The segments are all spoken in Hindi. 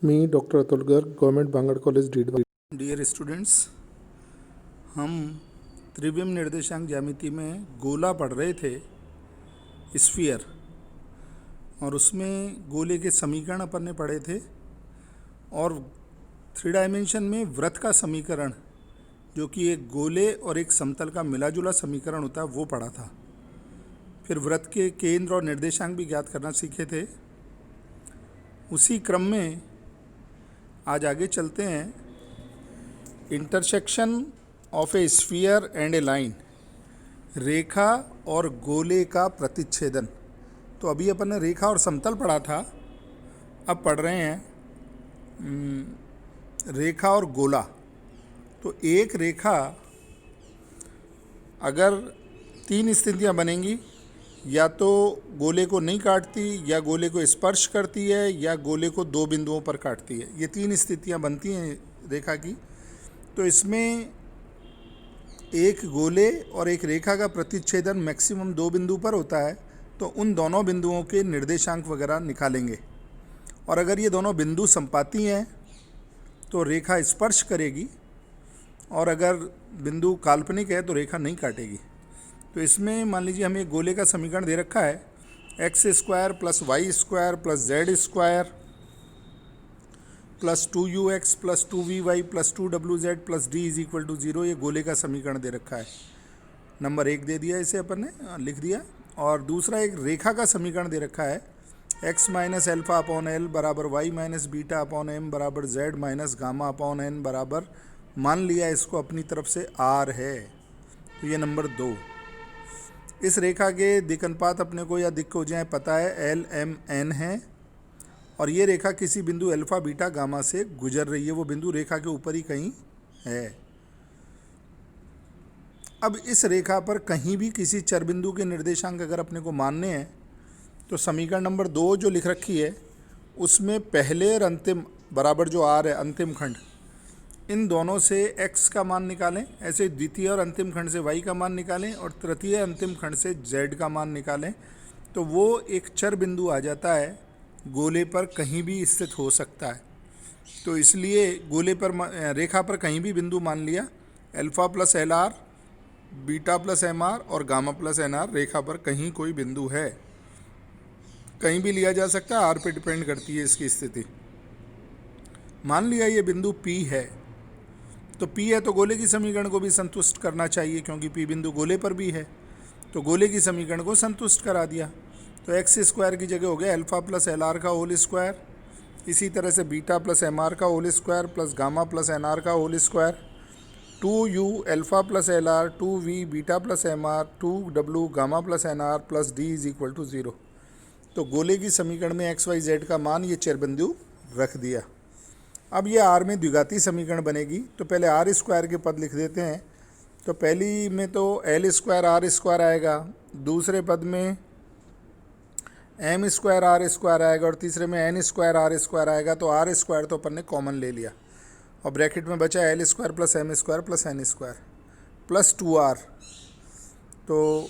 मी doctor Atul Garg, government Bangur college Didwana. Dear students, हम त्रिविम निर्देशांक ज्यामिति में गोला पढ़ रहे थे, स्फीयर, और उसमें गोले के समीकरण अपन ने पढ़े थे। और 3 डायमेंशन में वृत्त का समीकरण, जो कि एक गोले और एक समतल का मिला जुला समीकरण होता है, वो पढ़ा था। फिर वृत्त के केंद्र और निर्देशांक भी ज्ञात करना सीखे थे। उसी क्रम में आज आगे चलते हैं। Intersection of a sphere and a line, रेखा और गोले का प्रतिच्छेदन। तो अभी अपन ने रेखा और समतल पढ़ा था, अब पढ़ रहे हैं रेखा और गोला। तो एक रेखा अगर 3 स्थितियां बनेंगी, या तो गोले को नहीं काटती, या गोले को स्पर्श करती है, या गोले को 2 बिंदुओं पर काटती है। ये 3 स्थितियां बनती हैं रेखा की। तो इसमें एक गोले और एक रेखा का प्रतिच्छेदन मैक्सिमम 2 बिंदु पर होता है, तो उन दोनों बिंदुओं के निर्देशांक वगैरह निकालेंगे। और अगर ये दोनों बिंदु संपाती हैं तो रेखा स्पर्श करेगी, और अगर बिंदु काल्पनिक है तो रेखा नहीं काटेगी। तो इसमें मान लीजिए हमें एक गोले का समीकरण दे रखा है, x² + y² + z² + 2ux + 2vy + 2wz + d = 0। ये गोले का समीकरण दे रखा है। नंबर 1 दे दिया, इसे अपन ने लिख दिया। और दूसरा एक रेखा का समीकरण दे रखा है, x - α/l = y - β/m = z - γ/n बराबर, मान लिया इसको अपनी तरफ से r है। तो ये नंबर 2। इस रेखा के दिक् अनुपात अपने को या दिक् कोजाएं पता है, l, m, n है। और ये रेखा किसी बिंदु अल्फा, बीटा, गामा से गुजर रही है। वो बिंदु रेखा के ऊपर ही कहीं है। अब इस रेखा पर कहीं भी किसी चर बिंदु के निर्देशांक अगर अपने को मानने हैं, तो समीकरण नंबर 2 जो लिख रखी है, उसमें पहले और अंतिम बराबर जो r है, अंतिम खंड, इन दोनों से x का मान निकालें। ऐसे द्वितीय और अंतिम खंड से y का मान निकालें, और तृतीय अंतिम खंड से z का मान निकालें। तो वो एक चर बिंदु आ जाता है, गोले पर कहीं भी स्थित हो सकता है। तो इसलिए गोले पर, रेखा पर कहीं भी बिंदु मान लिया, अल्फा + LR, बीटा + MR और गामा + NR, रेखा पर कहीं कोई बिंदु है, कहीं भी लिया जा सकता है। R पे डिपेंड करती है इसकी स्थिति। मान लिया ये बिंदु P है, तो P है तो गोले की समीकरण को भी संतुष्ट करना चाहिए, क्योंकि P बिंदु गोले पर भी है। तो गोले की समीकरण को संतुष्ट करा दिया। तो x² की जगह हो गया अल्फा + LR का होल स्क्वायर, इसी तरह से बीटा + MR का होल स्क्वायर + गामा + NR का whole square, 2u alpha + LR, 2v beta + MR, 2w gamma + NR + d = 0। तो गोले की समीकरण में x, y, z का मान ये चर बिंदु रख दिया। अब ये R में द्विघाती समीकरण बनेगी। तो पहले r² के पद लिख देते हैं। तो पहली में तो l² r² आएगा, दूसरे पद में m² r² आएगा, और तीसरे में n² r² आएगा। तो r² तो अपन ने कॉमन ले लिया, और ब्रैकेट में बचा l² + m² + n² + 2r। तो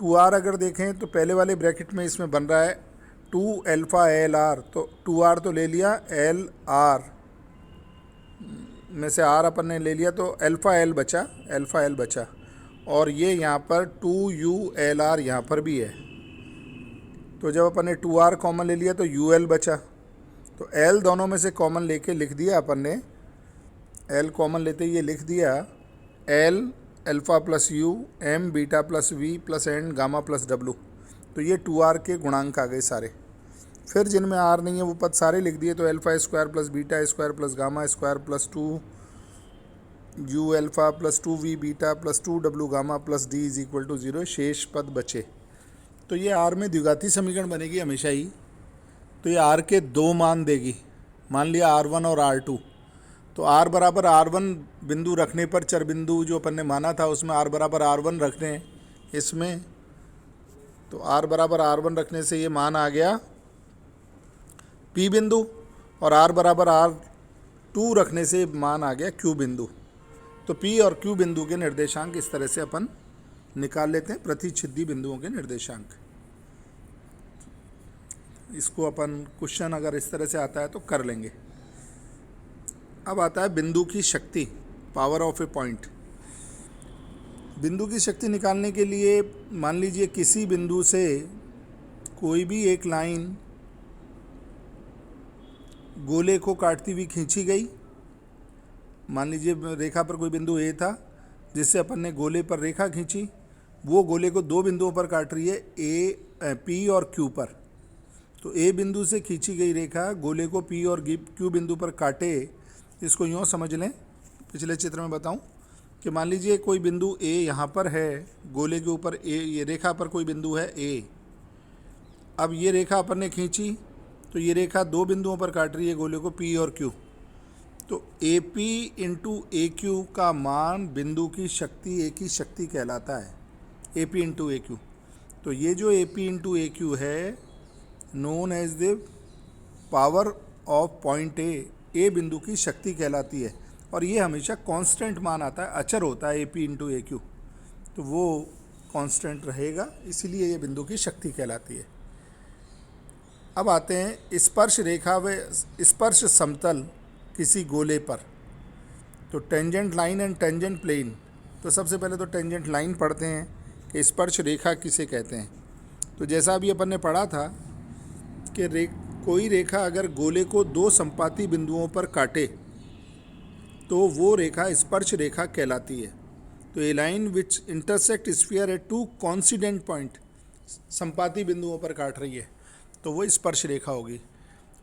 2r अगर देखें तो पहले वाले ब्रैकेट में इसमें बन रहा है 2α LR, तो 2r तो ले लिया, LR में से r अपन ने ले लिया, तो अल्फा l बचा, और ये यहाँ पर 2u LR यहाँ पर भी है। तो जब अपन ने 2r कॉमन ले लिया तो ul बचा। तो l दोनों में से कॉमन लेके लिख दिया अपन ने, l कॉमन लेते ये लिख दिया l alpha + u, m beta + v + n gamma + w। तो ये 2r के गुणांक आ गए सारे। फिर जिनमें r नहीं है वो पद सारे लिख दिए। तो अल्फा² + बीटा² + गामा² + 2u alpha + 2v beta + 2w gamma + d = 0, शेष पद बचे। तो ये R में द्विघाती समीकरण बनेगी हमेशा ही। तो ये R के 2 मान देगी। मान लिया R1 और R2। तो R बराबर R1 बिंदु रखने पर, चर बिंदु जो अपन ने माना था उसमें R बराबर R1 रखते हैं इसमें। तो R बराबर R1 रखने से ये मान आ गया P बिंदु, और R बराबर R2 रखने से मान आ गया Q बिंदु। तो P और Q बिंदु के निर्देशांक इस तरह से अपन निकाल लेते हैं, प्रतिच्छेदी बिंदुओं के निर्देशांक। इसको अपन क्वेश्चन अगर इस तरह से आता है तो कर लेंगे। अब आता है बिंदु की शक्ति, पावर ऑफ ए पॉइंट। बिंदु की शक्ति निकालने के लिए मान लीजिए किसी बिंदु से कोई भी एक लाइन गोले को काटती हुई खींची गई। मान लीजिए रेखा पर कोई बिंदु ए था जिससे अपन ने गोले पर रेखा खींची, वो गोले को दो बिंदुओं पर काट रही है, ए पी और क्यू पर। तो ए बिंदु से खींची गई रेखा गोले को पी और क्यू बिंदु पर काटे। इसको यूँ समझ लें, पिछले चित्र में बताऊं कि मान लीजिए कोई बिंदु ए यहाँ पर है, गोले के ऊपर ए, ये रेखा पर कोई बिंदु है ए। अब ये रेखा अपन ने खींची तो ये रेखा दो बिंदुओं पर काट रही है गोले को पी और क्यू। तो ए पी इंटू ए क्यू का मान बिंदु की शक्ति, ए की शक्ति कहलाता है, A P into A Q. तो ये जो A P into A Q है known as the power of point A बिंदु की शक्ति कहलाती है। और ये हमेशा कांस्टेंट मान आता है, अचर होता है A P into A Q, तो वो कांस्टेंट रहेगा, इसीलिए ये बिंदु की शक्ति कहलाती है। अब आते हैं स्पर्श रेखा व स्पर्श समतल किसी गोले पर। तो tangent line and tangent plane. तो सबसे पहले तो टेंजेंट लाइन पढ़ते हैं कि स्पर्श रेखा किसे कहते हैं। तो जैसा अभी अपन ने पढ़ा था कि कोई रेखा अगर गोले को दो संपाती बिंदुओं पर काटे तो वो रेखा स्पर्श रेखा कहलाती है। तो a line which intersect sphere at two coincident point, संपाती बिंदुओं पर काट रही है तो वो स्पर्श रेखा होगी।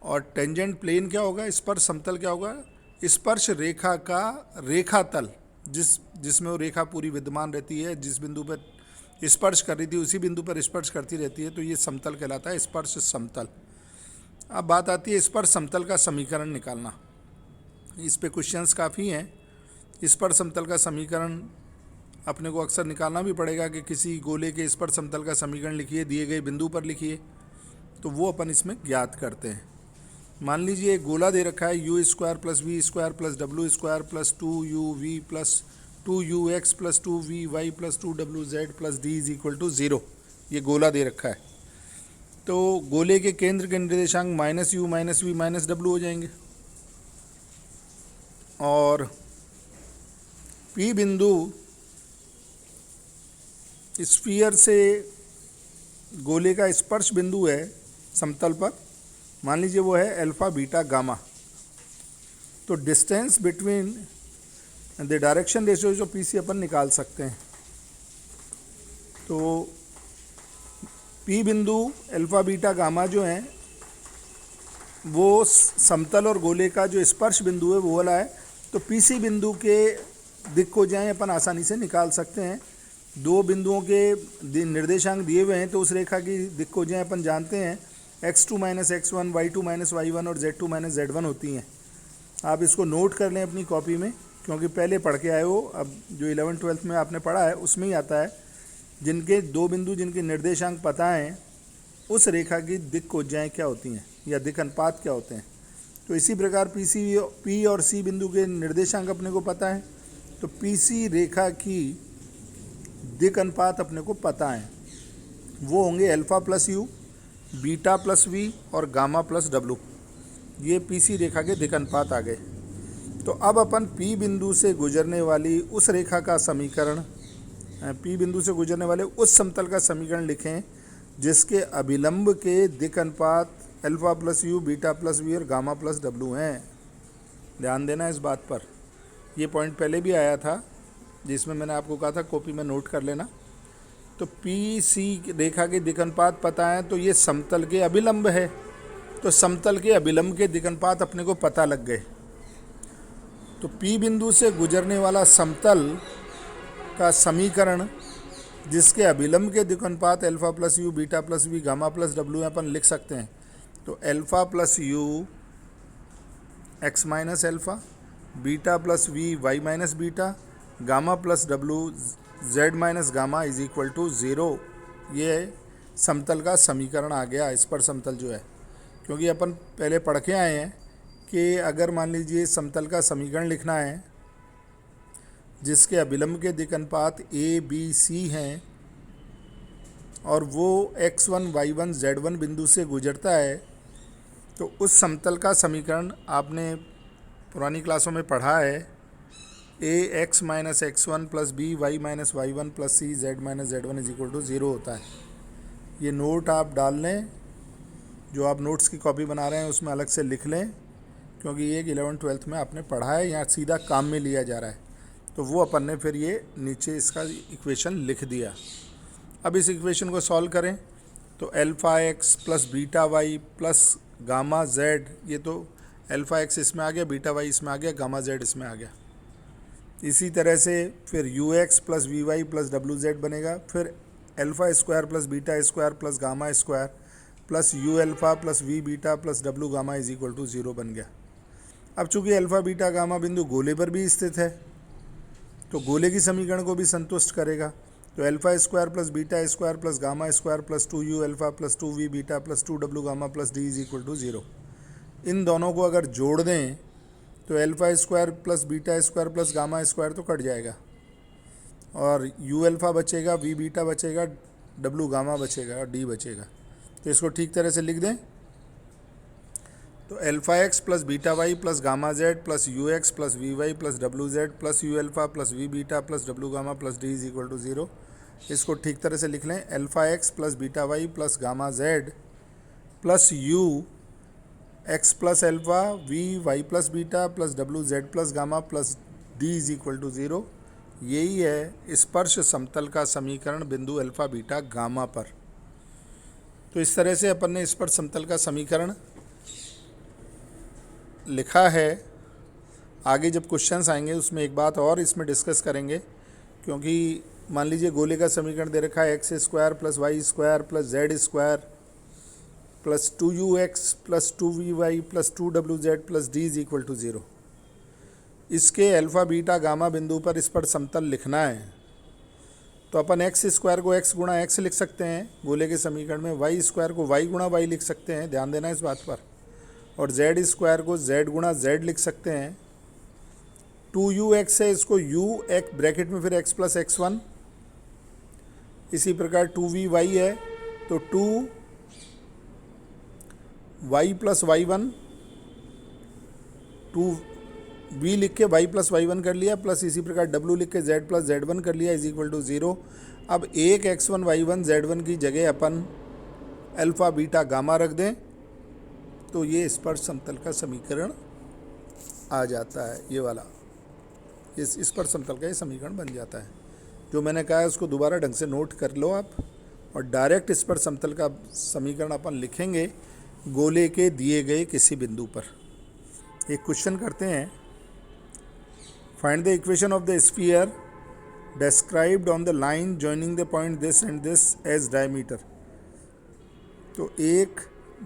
और टेंजेंट प्लेन क्या होगा, स्पर्श समतल क्या होगा, स्पर्श रेखा का रेखातल जिसमें वो रेखा पूरी विद्यमान रहती है, जिस बिंदु पर स्पर्श कर रही थी उसी बिंदु पर स्पर्श करती रहती है, तो ये समतल कहलाता है, स्पर्श समतल। अब बात आती है स्पर्श समतल का समीकरण निकालना। इस पे क्वेश्चंस काफ़ी हैं। स्पर्श समतल का समीकरण अपने को अक्सर निकालना भी पड़ेगा कि किसी गोले के स्पर्श समतल का समीकरण लिखिए, दिए गए बिंदु पर लिखिए, तो वो अपन इसमें ज्ञात करते हैं। मान लीजिए एक गोला दे रखा है u square plus v square plus डब्ल्यू square plus 2u v plus 2ux plus 2vy plus 2wz plus d is equal to 0। ये गोला दे रखा है। तो गोले के केंद्र के निर्देशांक -u -v -w हो जाएंगे। और P बिंदु स्फीयर से गोले का स्पर्श बिंदु है समतल पर, मान लीजिए वो है अल्फा बीटा गामा। तो distance between the direction ratio जो पीसी अपन निकाल सकते हैं। तो पी बिंदु अल्फा बीटा गामा जो है वो समतल और गोले का जो स्पर्श बिंदु है वो वाला है। तो पीसी बिंदु के दिक् को जाएँ अपन आसानी से निकाल सकते हैं। दो बिंदुओं के निर्देशांक दिए हुए हैं तो उस रेखा की दिक् को जाएँ अपन जानते हैं x2 - x1 y2 - y1 और z2 - z1 होती हैं। आप इसको नोट कर लें अपनी कॉपी में, क्योंकि पहले पढ़ के आए हो। अब जो 11th-12th में आपने पढ़ा है उसमें ही आता है, जिनके दो बिंदु जिनके निर्देशांक पता हैं उस रेखा की दिक् कोज्जाएँ क्या होती हैं या दिक् अनुपात क्या होते हैं। तो इसी प्रकार पी और सी बिंदु के निर्देशांक अपने को पता है, तो पीसी रेखा की दिक् अनुपात अपने को पता है, वो होंगे alpha plus you, beta plus v और गामा प्लस डब्लू। ये पीसी रेखा के दिक् अनुपात आ गए। तो अब अपन पी बिंदु से गुजरने वाली उस रेखा का समीकरण, पी बिंदु से गुजरने वाले उस समतल का समीकरण लिखें जिसके अभिलंब के दिक् अनुपात alpha plus you, beta plus v और गामा प्लस डब्लू हैं। ध्यान देना इस बात पर। ये पॉइंट पहले भी आया था जिसमें मैंने आपको कहा था कॉपी में नोट कर लेना। तो पी सी रेखा के दिक् अनुपात पता है, तो ये समतल के अभिलंब है, तो समतल के अभिलंब के दिक् अनुपात अपने को पता लग गए। तो पी बिंदु से गुजरने वाला समतल का समीकरण जिसके अभिलंब के दिक् अनुपात alpha plus you, beta plus V, gamma plus W अपन लिख सकते हैं। तो alpha plus U X minus alpha, beta plus we Y minus beta, gamma plus W z minus gamma is equal to 0। ये समतल का समीकरण आ गया, इस पर समतल जो है। क्योंकि अपन पहले पढ़ के आए हैं कि अगर मान लीजिए समतल का समीकरण लिखना है जिसके अभिलंब के दिक् अनुपात ए बी सी हैं और वो x1 y1 z1 बिंदु से गुजरता है, तो उस समतल का समीकरण आपने पुरानी क्लासों में पढ़ा है A X minus X one plus B Y minus Y one plus C Z minus Z one is equal to zero होता है। ये नोट आप डाल लें, जो आप नोट्स की कॉपी बना रहे हैं उसमें अलग से लिख लें, क्योंकि ये 11th-12th में आपने पढ़ा है, यहाँ सीधा काम में लिया जा रहा है। तो वो अपन ने फिर ये नीचे इसका इक्वेशन लिख दिया। अब इस इक्वेशन को सॉल्व करें तो alpha x plus beta y plus gamma z, ये तो अल्फ़ा एक्स इसमें आ गया, बीटा वाई इसमें आ गया, गामा जेड इसमें आ गया। इसी तरह से फिर u x plus we y plus डब्ल्यू जेड बनेगा, फिर alpha square plus beta square plus gamma square plus u alpha plus v beta plus डब्ल्यू gamma is equal to zero बन गया। अब चूंकि अल्फ़ा बीटा गामा बिंदु गोले पर भी स्थित है तो गोले की समीकरण को भी संतुष्ट करेगा। तो alpha square plus beta square plus gamma square plus 2u alpha plus 2v beta plus 2w gamma plus d is equal to zero. इन दोनों को अगर जोड़ दें तो alpha square plus beta square plus gamma square तो कट जाएगा और यू अल्फ़ा बचेगा, वी बीटा बचेगा, डब्ल्यू गामा बचेगा और डी बचेगा। तो इसको ठीक तरह से लिख दें तो alpha x plus beta y plus gamma Z plus U x plus we y plus डब्ल्यू Z plus u alpha plus v beta plus डब्ल्यू gamma plus D is equal to zero. इसको ठीक तरह से लिख लें, alpha x plus beta y plus gamma Z plus U x plus alpha V y plus beta plus डब्ल्यू Z plus gamma plus D is equal to zero. यही है स्पर्श समतल का समीकरण बिंदु अल्फ़ा बीटा गामा पर। तो इस तरह से अपन ने स्पर्श समतल का समीकरण लिखा है। आगे जब क्वेश्चंस आएंगे उसमें एक बात और इसमें डिस्कस करेंगे, क्योंकि मान लीजिए गोले का समीकरण दे रखा है x square plus y square plus z square plus 2ux plus 2vy plus 2wz plus d is equal to zero. इसके अल्फ़ा बीटा गामा बिंदु पर इस पर समतल लिखना है तो अपन एक्स स्क्वायर को x गुणा x लिख सकते हैं गोले के समीकरण में, वाई स्क्वायर को y गुणा y लिख सकते हैं, ध्यान देना इस बात पर, और z स्क्वायर को z गुणा z लिख सकते हैं। 2ux है, इसको u एक ब्रैकेट में फिर x प्लस x1, इसी प्रकार 2vy है तो 2y प्लस y1, 2v लिख के y प्लस y1 कर लिया, प्लस इसी प्रकार w लिख के z प्लस z1 कर लिया इज इक्वल टू ज़ीरो। अब एक x1 y1 z1 की जगह अपन अल्फ़ा बीटा गामा रख दें तो ये स्पर्श समतल का समीकरण आ जाता है। ये वाला इस स्पर्श समतल का ये समीकरण बन जाता है। जो मैंने कहा है उसको दोबारा ढंग से नोट कर लो आप, और डायरेक्ट स्पर्श समतल का समीकरण अपन लिखेंगे गोले के दिए गए किसी बिंदु पर। एक क्वेश्चन करते हैं, find the equation of the sphere described on the line joining the point this and this as diameter. तो एक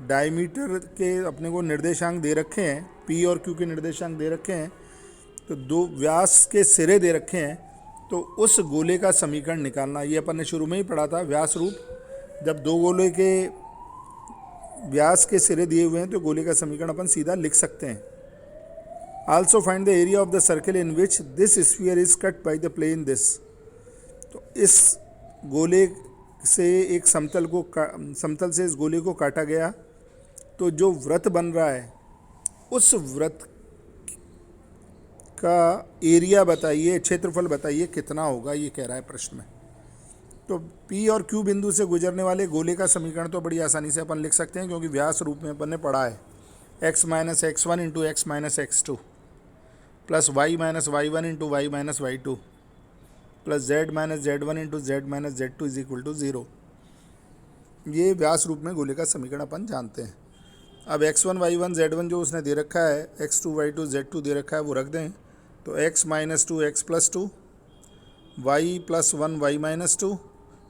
डायमीटर के अपने को निर्देशांक दे रखे हैं, पी और क्यू के निर्देशांक दे रखे हैं, तो दो व्यास के सिरे दे रखे हैं, तो उस गोले का समीकरण निकालना। ये अपन ने शुरू में ही पढ़ा था, व्यास रूप। जब दो गोले के व्यास के सिरे दिए हुए हैं तो गोले का समीकरण अपन सीधा लिख सकते हैं। Also find the area of the circle in which this sphere is cut by the plane this. तो इस गोले से एक समतल से इस गोले को काटा गया, तो जो वृत्त बन रहा है उस वृत्त का एरिया बताइए, क्षेत्रफल बताइए कितना होगा, ये कह रहा है प्रश्न में। तो P और Q बिंदु से गुजरने वाले गोले का समीकरण तो बड़ी आसानी से अपन लिख सकते हैं, क्योंकि व्यास रूप में अपन ने पढ़ा है x minus x1 into x minus x2 plus y minus y1 into y minus y2 plus z minus z1 into z minus z2 is equal to zero. ये व्यास रूप में गोले का समीकरण अपन जानते हैं। अब x1 y1 z1 जो उसने दे रखा है, x2 y2 z2 दे रखा है, वो रख दें। तो x minus 2 x plus 2, y plus 1 y minus 2,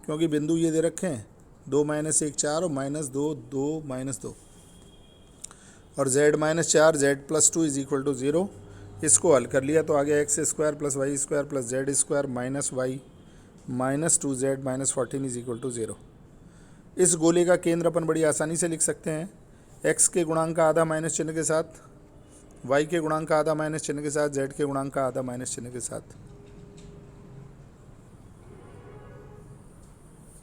क्योंकि बिंदु ये दे रखे हैं 2 माइनस 1 4 और माइनस 2 2 माइनस 2, और z minus 4 z plus 2 is equal to zero. इसको हल कर लिया तो आ गया x square plus y square plus z square minus y minus 2z minus 14 is equal to zero. इस गोले का केंद्र अपन बड़ी आसानी से लिख सकते हैं, x के गुणांक का आधा माइनस चिन्ह के साथ, y के गुणांक का आधा माइनस चिन्ह के साथ, z के गुणांक का आधा माइनस चिन्ह के साथ।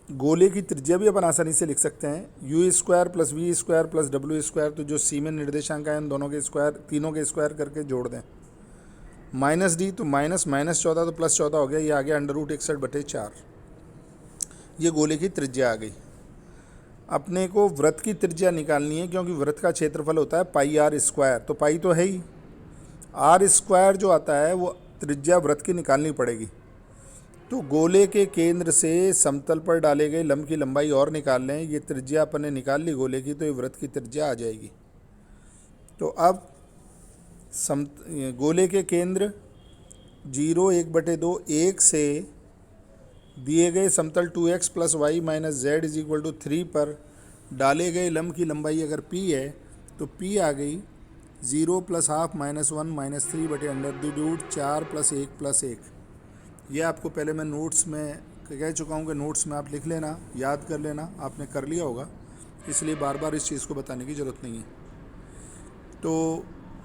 गोले की त्रिज्या भी अपन आसानी से लिख सकते हैं, u square plus v square plus डब्ल्यू स्क्वायर, तो जो सी में निर्देशांक है उन दोनों के स्क्वायर, तीनों के स्क्वायर करके जोड़ दें। माइनस डी, तो माइनस माइनस 14 तो प्लस 14 हो गया, ये आ गया √61/4। ये गोले की त्रिज्या आ गई। अपने को वृत्त की त्रिज्या निकालनी है, क्योंकि वृत्त का क्षेत्रफल होता है पाई आर स्क्वायर, तो पाई तो है ही, आर स्क्वायर जो आता है वो त्रिज्या वृत्त की निकालनी पड़ेगी। तो गोले के केंद्र से समतल पर डाले गए लंब की लंबाई और निकाल लें, ये त्रिज्या अपन ने निकाल ली गोले की, तो ये वृत्त की त्रिज्या आ जाएगी। तो अब गोले के केंद्र 0 1/2 1 से दिए गए समतल 2x + y - z = 3 पर डाले गए लंब की लंबाई अगर p है तो p आ गई 0 + ½ - 1 - 3/√4 + 1 + 1। ये आपको पहले मैं नोट्स में कह चुका हूँ कि नोट्स में आप लिख लेना, याद कर लेना, आपने कर लिया होगा, इसलिए बार बार इस चीज़ को बताने की ज़रूरत नहीं है। तो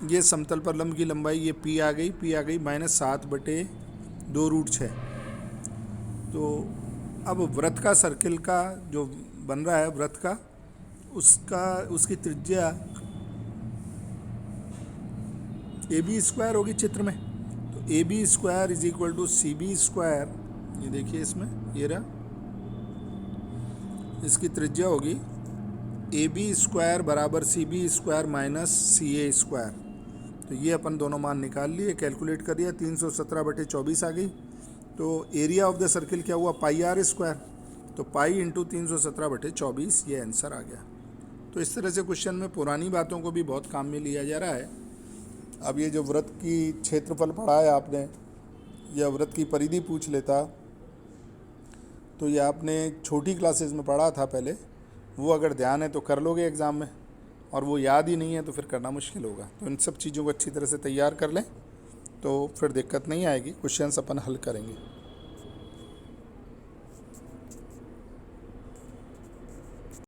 ये समतल पर लंब की लंबाई ये p आ गई -7/2√6। तो अब वृत्त का सर्किल का जो बन रहा है वृत्त का, उसकी त्रिज्या AB² होगी चित्र में, तो AB² = CB², ये देखिए इसमें ये रहा, इसकी त्रिज्या होगी AB² = CB² - CA²। तो ये अपन दोनों मान निकाल लिए, कैलकुलेट कर दिया, 317/24 आ गई। तो एरिया ऑफ द सर्किल क्या हुआ, पाई आर स्क्वायर, तो पाई इंटू 317/24, ये आंसर आ गया। तो इस तरह से क्वेश्चन में पुरानी बातों को भी बहुत काम में लिया जा रहा है। अब ये जो वृत्त की क्षेत्रफल पढ़ा है आपने, या वृत्त की परिधि पूछ लेता, तो ये आपने छोटी क्लासेस में पढ़ा था पहले, वो अगर ध्यान है तो कर लोगे एग्ज़ाम में, और वो याद ही नहीं है तो फिर करना मुश्किल होगा। तो इन सब चीज़ों को अच्छी तरह से तैयार कर लें, तो फिर दिक्कत नहीं आएगी, क्वेश्चंस अपन हल करेंगे।